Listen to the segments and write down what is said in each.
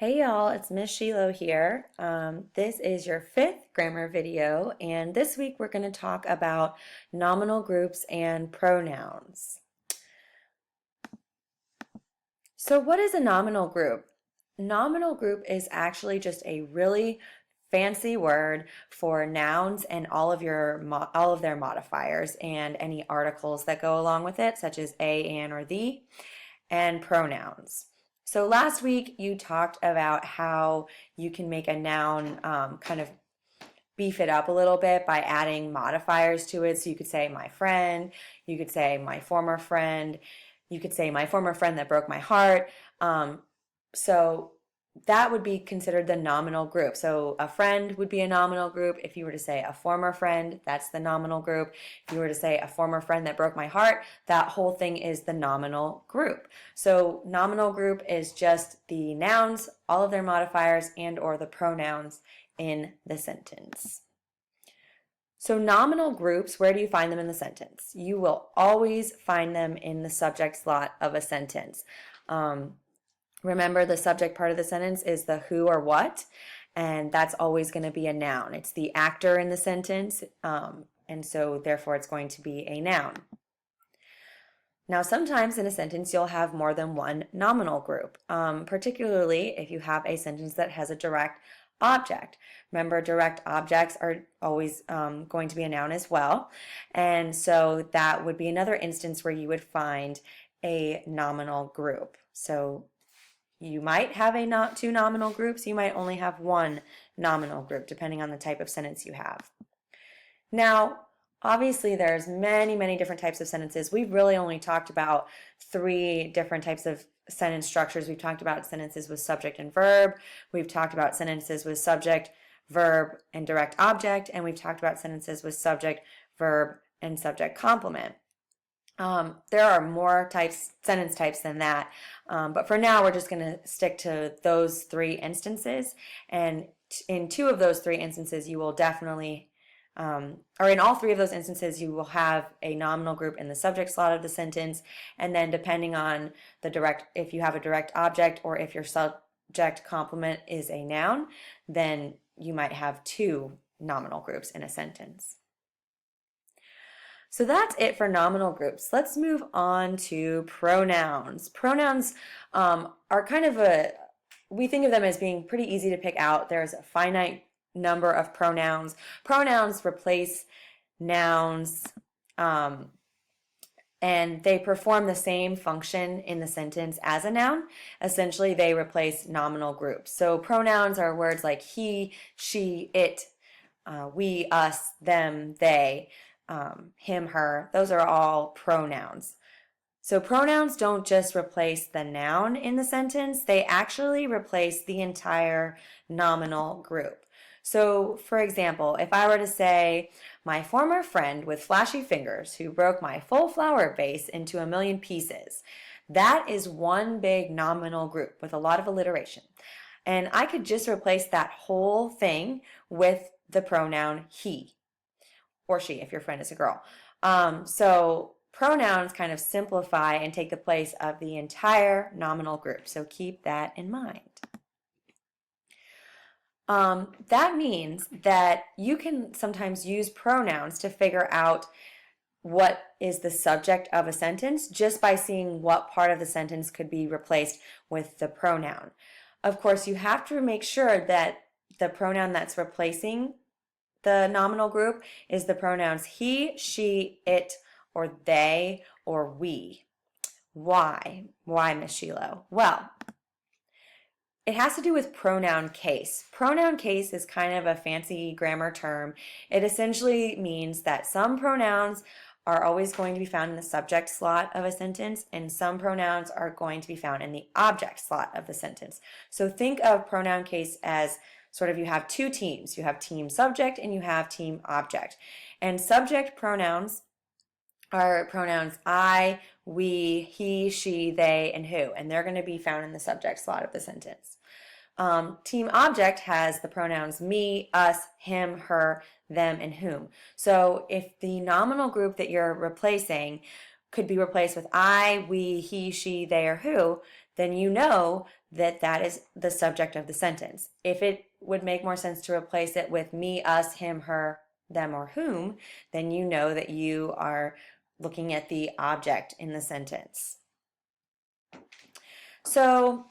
Hey y'all, it's Miss Sheila here. This is your fifth grammar video, and this week we're going to talk about nominal groups and pronouns. So what is a nominal group? Nominal group is actually just a really fancy word for nouns and all of their modifiers and any articles that go along with it, such as a, an, or the, and pronouns. So last week you talked about how you can make a noun kind of beef it up a little bit by adding modifiers to it. So you could say my friend, you could say my former friend, you could say my former friend that broke my heart. So that would be considered the nominal group. So a friend would be a nominal group. If you were to say a former friend, that's the nominal group. If you were to say a former friend that broke my heart, that whole thing is the nominal group. So nominal group is just the nouns, all of their modifiers, and or the pronouns in the sentence. So nominal groups, where do you find them in the sentence? You will always find them in the subject slot of a sentence. Remember, the subject part of the sentence is the who or what, and that's always going to be a noun. It's the actor in the sentence, and so therefore it's going to be a noun. Now, sometimes in a sentence you'll have more than one nominal group, particularly if you have a sentence that has a direct object. Remember, direct objects are always going to be a noun as well, and so that would be another instance where you would find a nominal group. So you might have two nominal groups, you might only have one nominal group, depending on the type of sentence you have. Now, obviously there's many different types of sentences. We've really only talked about three different types of sentence structures. We've talked about sentences with subject and verb, we've talked about sentences with subject, verb, and direct object, and we've talked about sentences with subject, verb, and subject complement. There are more sentence types than that, but for now we're just going to stick to those three instances, and in two of those three instances you will definitely, or in all three of those instances you will have a nominal group in the subject slot of the sentence, and then depending on if you have a direct object or if your subject complement is a noun, then you might have two nominal groups in a sentence. So that's it for nominal groups. Let's move on to pronouns. Pronouns are we think of them as being pretty easy to pick out. There's a finite number of pronouns. Pronouns replace nouns, and they perform the same function in the sentence as a noun. Essentially, they replace nominal groups. So pronouns are words like he, she, it, we, us, them, they, him, her. Those are all pronouns. So pronouns don't just replace the noun in the sentence, they actually replace the entire nominal group. So for example, if I were to say, my former friend with flashy fingers who broke my full flower vase into a million pieces, that is one big nominal group with a lot of alliteration. And I could just replace that whole thing with the pronoun he, or she if your friend is a girl. So pronouns kind of simplify and take the place of the entire nominal group, so keep that in mind. That means that you can sometimes use pronouns to figure out what is the subject of a sentence just by seeing what part of the sentence could be replaced with the pronoun. Of course, you have to make sure that the pronoun that's replacing the nominal group is the pronouns he, she, it, or they, or we. Why? Why, Miss Sheila? Well, it has to do with pronoun case. Pronoun case is kind of a fancy grammar term. It essentially means that some pronouns are always going to be found in the subject slot of a sentence, and some pronouns are going to be found in the object slot of the sentence. So think of pronoun case as sort of, you have two teams. You have team subject and you have team object. And subject pronouns are pronouns I, we, he, she, they, and who, and they're going to be found in the subject slot of the sentence. Team object has the pronouns me, us, him, her, them, and whom. So if the nominal group that you're replacing could be replaced with I, we, he, she, they, or who, then you know that that is the subject of the sentence. If it would make more sense to replace it with me, us, him, her, them, or whom, then you know that you are looking at the object in the sentence. So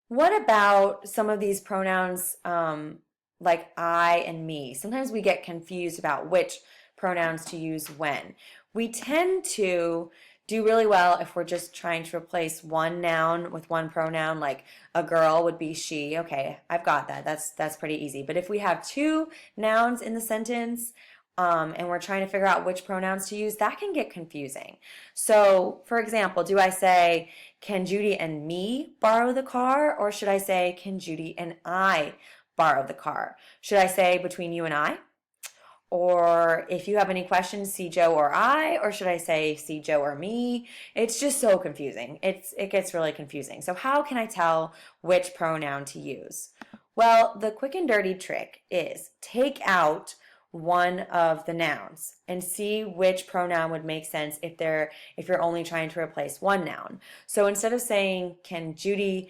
what about some of these pronouns like I and me? Sometimes we get confused about which pronouns to use when. We tend to do really well if we're just trying to replace one noun with one pronoun, like a girl would be she. Okay, I've got that. That's pretty easy. But if we have two nouns in the sentence, and we're trying to figure out which pronouns to use, that can get confusing. So, for example, do I say, can Judy and me borrow the car? Or should I say, can Judy and I borrow the car? Should I say between you and I? Or if you have any questions, see Joe or I, or should I say see Joe or me? It's just so confusing. It gets really confusing. So how can I tell which pronoun to use? Well, the quick and dirty trick is take out one of the nouns and see which pronoun would make sense if you're only trying to replace one noun. So instead of saying, can Judy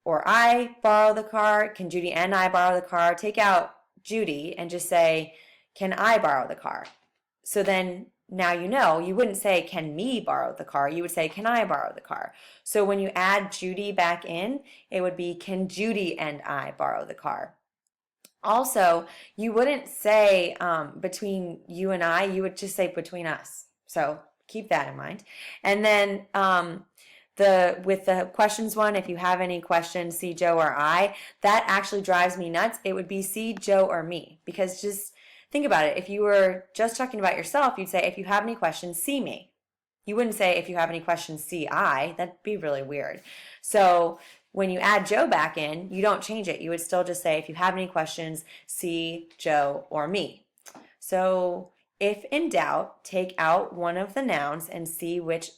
or I borrow the car, can Judy and I borrow the car, take out Judy and just say, can I borrow the car? So then now you wouldn't say, can me borrow the car? You would say, can I borrow the car? So when you add Judy back in, it would be, can Judy and I borrow the car? Also, you wouldn't say between you and I, you would just say between us. So keep that in mind. And then with the questions one, if you have any questions, see Joe or I, that actually drives me nuts. It would be see Joe or me, because just think about it. If you were just talking about yourself, you'd say, if you have any questions, see me. You wouldn't say, if you have any questions, see I. That'd be really weird. So when you add Joe back in, you don't change it. You would still just say, if you have any questions, see Joe or me. So if in doubt, take out one of the nouns and see which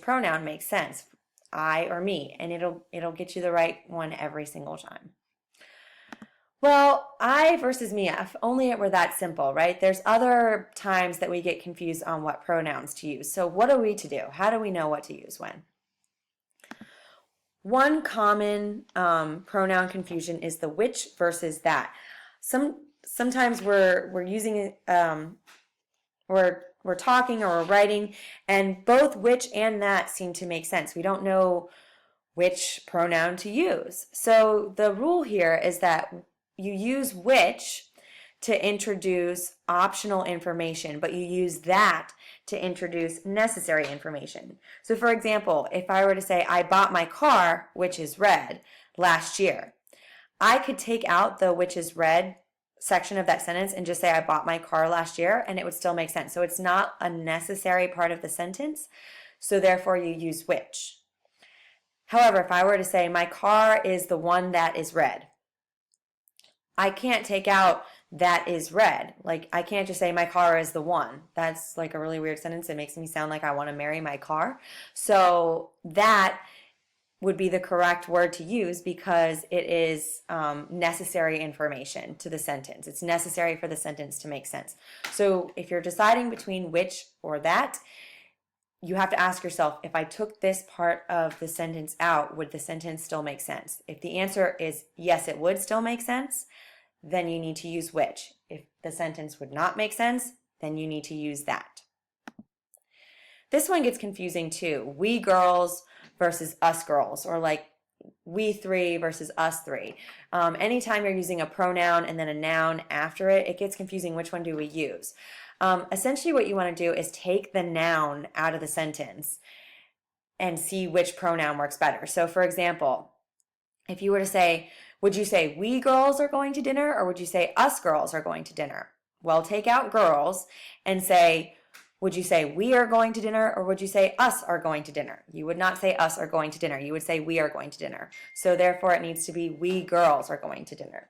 pronoun makes sense, I or me, and it'll get you the right one every single time. Well, I versus me, if only it were that simple, right? There's other times that we get confused on what pronouns to use. So what are we to do? How do we know what to use when? One common pronoun confusion is the which versus that. Sometimes we're using we're talking or we're writing, and both which and that seem to make sense. We don't know which pronoun to use. So the rule here is that you use which to introduce optional information, but you use that to introduce necessary information. So for example, if I were to say, I bought my car, which is red, last year, I could take out the which is red section of that sentence and just say, I bought my car last year, and it would still make sense. So it's not a necessary part of the sentence, so therefore you use which. However, if I were to say, my car is the one that is red, I can't take out that is red. Like, I can't just say my car is the one. That's like a really weird sentence. It makes me sound like I want to marry my car. So that would be the correct word to use because it is necessary information to the sentence. It's necessary for the sentence to make sense. So if you're deciding between which or that, you have to ask yourself, if I took this part of the sentence out, would the sentence still make sense? If the answer is yes, it would still make sense, then you need to use which. If the sentence would not make sense, then you need to use that. This one gets confusing too. We girls versus us girls, or like we three versus us three. Anytime you're using a pronoun and then a noun after it, it gets confusing. Which one do we use? Essentially what you want to do is take the noun out of the sentence and see which pronoun works better. So for example, if you were to say, would you say we girls are going to dinner, or would you say us girls are going to dinner? Well, take out girls and say, would you say we are going to dinner, or would you say us are going to dinner? You would not say us are going to dinner. You would say we are going to dinner. So therefore it needs to be we girls are going to dinner.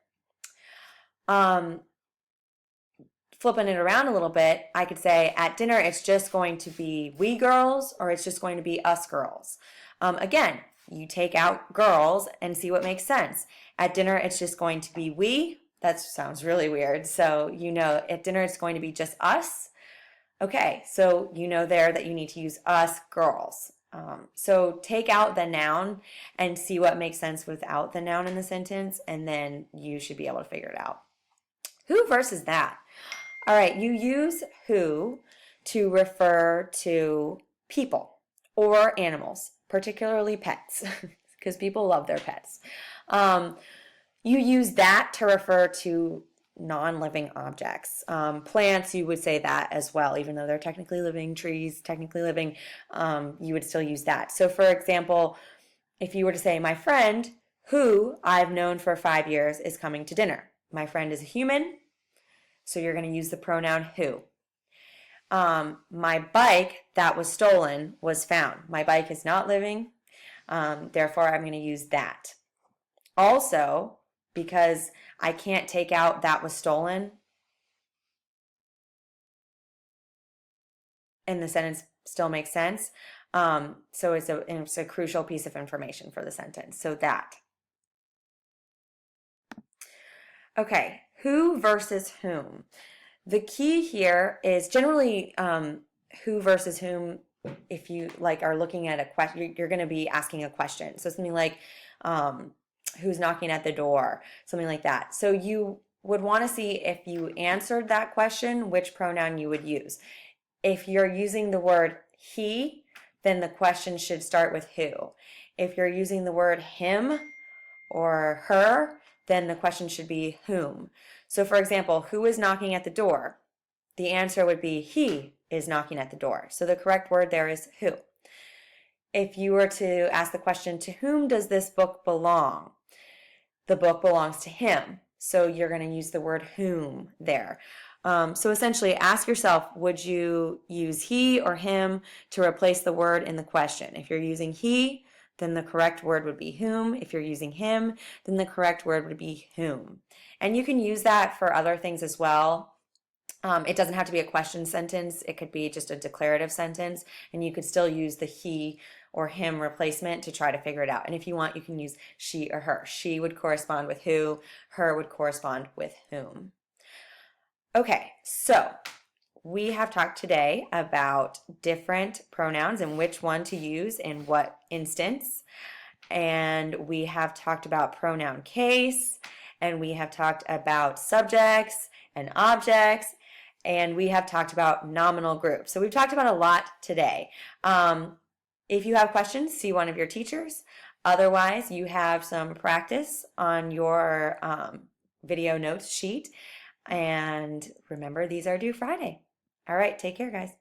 Flipping it around a little bit, I could say at dinner it's just going to be we girls, or it's just going to be us girls. Again, you take out girls and see what makes sense. At dinner it's just going to be we. That sounds really weird. So you know at dinner it's going to be just us. Okay, so you know there that you need to use us girls. So take out the noun and see what makes sense without the noun in the sentence, and then you should be able to figure it out. Who versus that? All right, you use who to refer to people or animals, particularly pets, because people love their pets. You use that to refer to non-living objects. Plants, you would say that as well, even though they're technically living. Trees, technically living, you would still use that. So for example, if you were to say, my friend, who I've known for 5 years, is coming to dinner. My friend is a human, so you're going to use the pronoun who. My bike that was stolen was found. My bike is not living, therefore I'm going to use that. Also, because I can't take out that was stolen, and the sentence still makes sense. So it's a crucial piece of information for the sentence. So that. Okay, who versus whom? The key here is generally who versus whom. If you are looking at a question, you're going to be asking a question. So something like who's knocking at the door, something like that. So you would want to see if you answered that question, which pronoun you would use. If you're using the word he, then the question should start with who. If you're using the word him or her, then the question should be whom. So for example, who is knocking at the door? The answer would be he is knocking at the door. So the correct word there is who. If you were to ask the question, to whom does this book belong? The book belongs to him. So you're going to use the word whom there. So essentially ask yourself, would you use he or him to replace the word in the question? If you're using he, then the correct word would be whom. If you're using him, then the correct word would be whom. And you can use that for other things as well. It doesn't have to be a question sentence. It could be just a declarative sentence, and you could still use the he or him replacement to try to figure it out. And if you want, you can use she or her. She would correspond with who, her would correspond with whom. Okay, so we have talked today about different pronouns and which one to use in what instance. And we have talked about pronoun case, and we have talked about subjects and objects, and we have talked about nominal groups. So we've talked about a lot today. If you have questions, see one of your teachers. Otherwise, you have some practice on your video notes sheet. And remember, these are due Friday. All right, take care, guys.